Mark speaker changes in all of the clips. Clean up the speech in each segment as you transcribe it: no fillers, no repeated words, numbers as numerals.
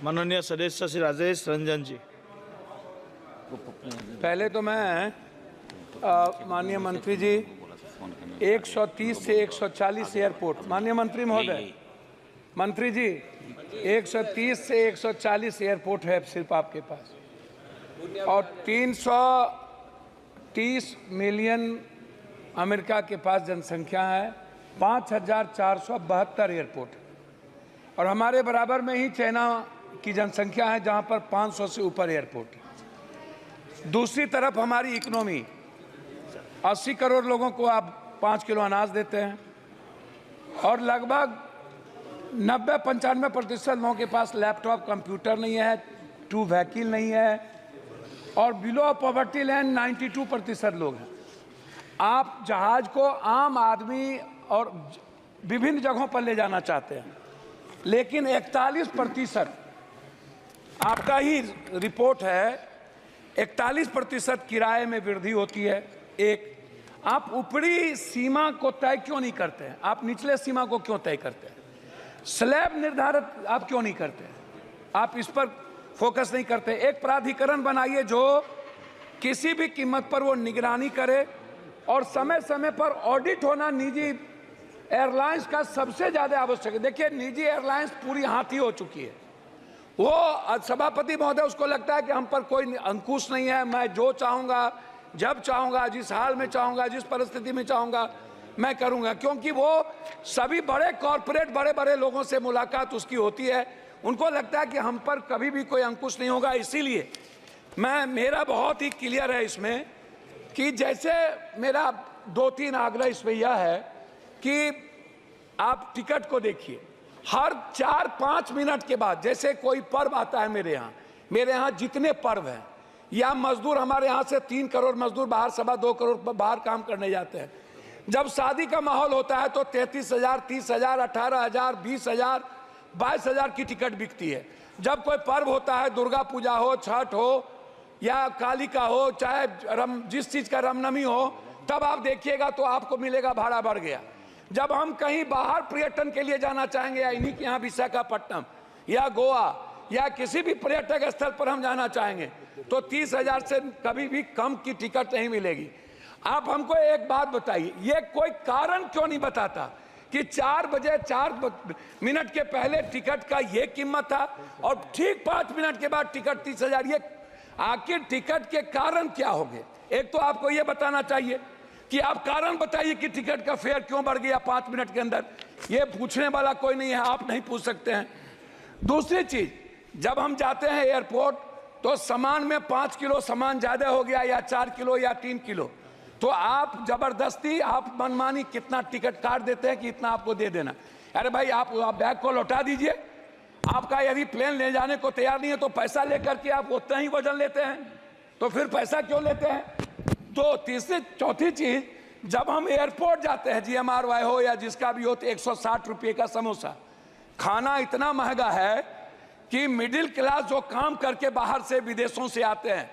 Speaker 1: माननीय सदस्य श्री राजेश रंजन जी।
Speaker 2: पहले तो मैं माननीय मंत्री जी 130 से 140 एयरपोर्ट, माननीय मंत्री महोदय, मंत्री जी 130 से 140 एयरपोर्ट है सिर्फ आपके पास, और 330 मिलियन अमेरिका के पास जनसंख्या है, 5472 एयरपोर्ट, और हमारे बराबर में ही चाइना की जनसंख्या है जहां पर 500 से ऊपर एयरपोर्ट है। दूसरी तरफ हमारी इकोनॉमी, 80 करोड़ लोगों को आप 5 किलो अनाज देते हैं, और लगभग 90-95% लोगों के पास लैपटॉप कंप्यूटर नहीं है, 2 व्हीकल नहीं है, और बिलो पॉवर्टी लाइन 92% लोग हैं। आप जहाज को आम आदमी और विभिन्न जगहों पर ले जाना चाहते हैं, लेकिन 41% आपका ही रिपोर्ट है, 41% किराए में वृद्धि होती है। एक, आप ऊपरी सीमा को तय क्यों नहीं करते हैं? आप निचले सीमा को क्यों तय करते हैं? स्लैब निर्धारित आप क्यों नहीं करते हैं? आप इस पर फोकस नहीं करते। एक प्राधिकरण बनाइए जो किसी भी कीमत पर वो निगरानी करे, और समय समय पर ऑडिट होना निजी एयरलाइंस का सबसे ज़्यादा आवश्यक है। देखिए, निजी एयरलाइंस पूरी हाथी हो चुकी है। वो सभापति महोदय, उसको लगता है कि हम पर कोई अंकुश नहीं है, मैं जो चाहूँगा, जब चाहूँगा, जिस हाल में चाहूँगा, जिस परिस्थिति में चाहूँगा मैं करूँगा, क्योंकि वो सभी बड़े कॉरपोरेट बड़े बड़े लोगों से मुलाकात उसकी होती है। उनको लगता है कि हम पर कभी भी कोई अंकुश नहीं होगा। इसीलिए मेरा बहुत ही क्लियर है इसमें कि जैसे मेरा 2-3 आग्रह इसमें यह है कि आप टिकट को देखिए, हर 4-5 मिनट के बाद, जैसे कोई पर्व आता है मेरे यहाँ जितने पर्व हैं, या मजदूर हमारे यहाँ से 3 करोड़ मजदूर बाहर, 2.25 करोड़ बाहर काम करने जाते हैं। जब शादी का माहौल होता है तो 33,000, 30,000, 18,000, 20,000, 22,000 की टिकट बिकती है। जब कोई पर्व होता है, दुर्गा पूजा हो, छठ हो, या काली का हो, चाहे जिस चीज़ का रामनवमी हो, तब आप देखिएगा तो आपको मिलेगा भाड़ा बढ़ गया। जब हम कहीं बाहर पर्यटन के लिए जाना चाहेंगे, या इन्हीं के यहाँ विशाखापट्टनम या गोवा या किसी भी पर्यटक स्थल पर हम जाना चाहेंगे, तो 30,000 से कभी भी कम की टिकट नहीं मिलेगी। आप हमको एक बात बताइए, ये कोई कारण क्यों नहीं बताता कि 4 बजे 4 मिनट के पहले टिकट का ये कीमत था, और ठीक 5 मिनट के बाद टिकट 30,000? ये आखिर टिकट के कारण क्या हो गए? एक तो आपको ये बताना चाहिए कि आप कारण बताइए कि टिकट का फेयर क्यों बढ़ गया 5 मिनट के अंदर। ये पूछने वाला कोई नहीं है, आप नहीं पूछ सकते हैं। दूसरी चीज, जब हम जाते हैं एयरपोर्ट तो सामान में 5 किलो सामान ज्यादा हो गया, या 4 किलो या 3 किलो, तो आप जबरदस्ती, आप मनमानी कितना टिकट काट देते हैं कि इतना आपको दे देना। अरे भाई, आप बैग को लौटा दीजिए। आपका यदि प्लेन ले जाने को तैयार नहीं है तो पैसा लेकर के आप उतना ही वजन लेते हैं, तो फिर पैसा क्यों लेते हैं? तो तीसरी चौथी चीज, जब हम एयरपोर्ट जाते हैं, GMRY हो या जिसका भी हो, तो 160 रुपये का समोसा। खाना इतना महंगा है कि मिडिल क्लास जो काम करके बाहर से विदेशों से आते हैं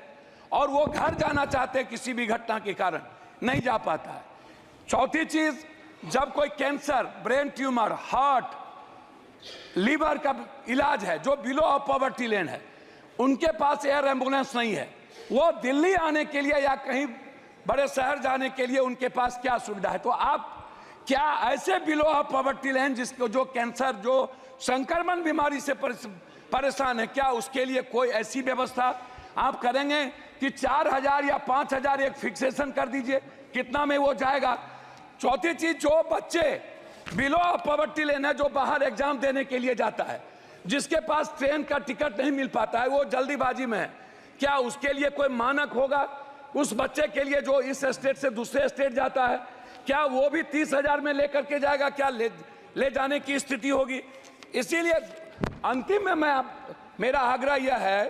Speaker 2: और वो घर जाना चाहते हैं, किसी भी घटना के कारण नहीं जा पाता है। चौथी चीज, जब कोई cancer, brain tumour, heart, liver का इलाज है, जो बिलो ऑफ पॉवर्टी लाइन है, उनके पास एयर एम्बुलेंस नहीं है। वो दिल्ली आने के लिए या कहीं बड़े शहर जाने के लिए उनके पास क्या सुविधा है? तो आप क्या ऐसे बिलो ऑफ पॉवर्टी लाइन, जिसको जो कैंसर, जो संक्रमण बीमारी से परेशान है, क्या उसके लिए कोई ऐसी व्यवस्था आप करेंगे कि 4,000 या 5,000 एक फिक्सेशन कर दीजिए? कितना में वो जाएगा? चौथी चीज, जो बच्चे बिलो ऑफ पॉवर्टी लाइन है, जो बाहर एग्जाम देने के लिए जाता है, जिसके पास ट्रेन का टिकट नहीं मिल पाता है, वो जल्दीबाजी में है, क्या उसके लिए कोई मानक होगा? उस बच्चे के लिए जो इस स्टेट से दूसरे स्टेट जाता है, क्या वो भी 30,000 में लेकर के जाएगा? क्या ले जाने की स्थिति होगी? इसीलिए अंतिम में मेरा आग्रह यह है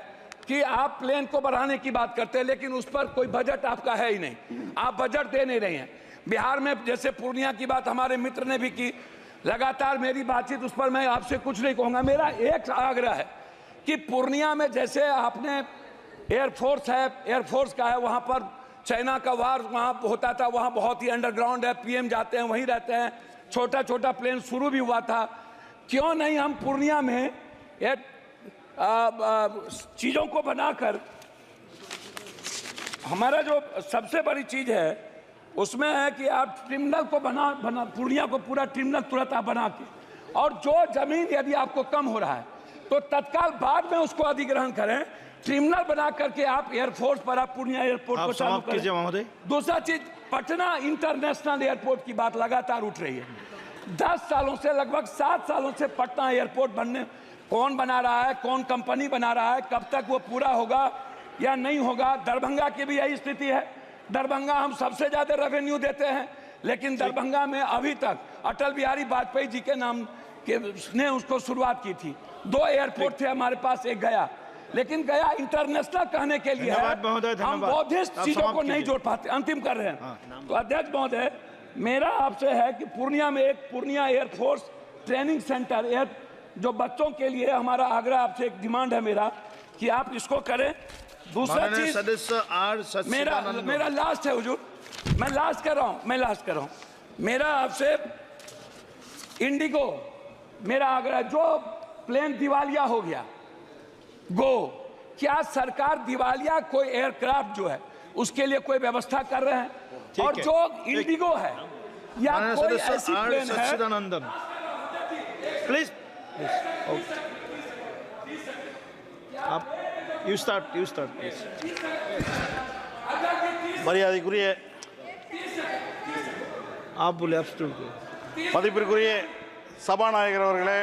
Speaker 2: कि आप प्लेन को बढ़ाने की बात करते हैं, लेकिन उस पर कोई बजट आपका है ही नहीं। आप बजट दे नहीं रहे हैं। बिहार में जैसे पूर्णिया की बात हमारे मित्र ने भी की, लगातार मेरी बातचीत, उस पर मैं आपसे कुछ नहीं कहूँगा। मेरा एक आग्रह है कि पूर्णिया में जैसे आपने एयरफोर्स है, एयरफोर्स का है, वहाँ पर चाइना का वार वहाँ होता था, वहाँ बहुत ही अंडरग्राउंड है, PM जाते हैं, वहीं रहते हैं, छोटा छोटा प्लेन शुरू भी हुआ था। क्यों नहीं हम पूर्णिया में चीज़ों को बनाकर, हमारा जो सबसे बड़ी चीज़ है उसमें है कि आप टर्मिनल को बना पूर्णिया को पूरा टर्मिनल तुरंत आप बना के, और जो जमीन यदि आपको कम हो रहा है तो तत्काल बाद में उसको अधिग्रहण करें, टर्मिनल बना करके आप एयरफोर्स पर आप पूर्णिया एयरपोर्ट
Speaker 1: आप
Speaker 2: को चालू
Speaker 1: समाप्त कीजिए
Speaker 2: करें।
Speaker 1: महोदय।
Speaker 2: दूसरा चीज, पटना इंटरनेशनल एयरपोर्ट की बात लगातार उठ रही है। 10 सालों से, लगभग 7 सालों से पटना एयरपोर्ट बनने, कौन बना रहा है, कौन कंपनी बना रहा है, कब तक वो पूरा होगा या नहीं होगा। दरभंगा की भी यही स्थिति है। दरभंगा हम सबसे ज्यादा रेवेन्यू देते हैं, लेकिन दरभंगा में अभी तक अटल बिहारी वाजपेयी जी के नाम के ने उसको शुरुआत की थी। 2 एयरपोर्ट थे हमारे पास, एक गया, लेकिन गया इंटरनेशनल कहने के लिए
Speaker 1: धन्यवाद महोदय,
Speaker 2: हम
Speaker 1: धन्यवाद।
Speaker 2: बौद्धिस्ट
Speaker 1: आप
Speaker 2: चीजों को
Speaker 1: समाप्त
Speaker 2: नहीं
Speaker 1: कीजिए।
Speaker 2: जोड़ पाते, अंतिम कर रहे हैं। तो अध्यक्ष महोदय, मेरा आपसे है कि पूर्णिया में एक Purnia air force training centre, air जो बच्चों के लिए, हमारा आग्रह आपसे, एक डिमांड है मेरा कि आप इसको करें। दूसरा
Speaker 1: माननीय
Speaker 2: चीज,
Speaker 1: सदस्य आर सच्चिदानंद।
Speaker 2: मेरा लास्ट है हुजूर, मैं लास्ट कर रहा हूं। मेरा आपसे इंडिगो, मेरा आग्रह, जो प्लेन दिवालिया हो गया क्या सरकार दिवालिया कोई एयरक्राफ्ट जो है उसके लिए कोई व्यवस्था कर रहे हैं? और
Speaker 1: है।
Speaker 2: जो इंडिगो है या
Speaker 1: माननीय
Speaker 2: कोई
Speaker 1: सदस्य
Speaker 2: ऐसी
Speaker 1: आर
Speaker 2: प्लेन है,
Speaker 1: सच्चिदानंदन, प्लीज आप यू स्टार्ट प्लीज।
Speaker 3: மரியாதைக்குரிய
Speaker 1: आप बोले, आप स्टार्ट करो।
Speaker 3: மதிப்பிற்குரிய சபாநாயகர் அவர்களே,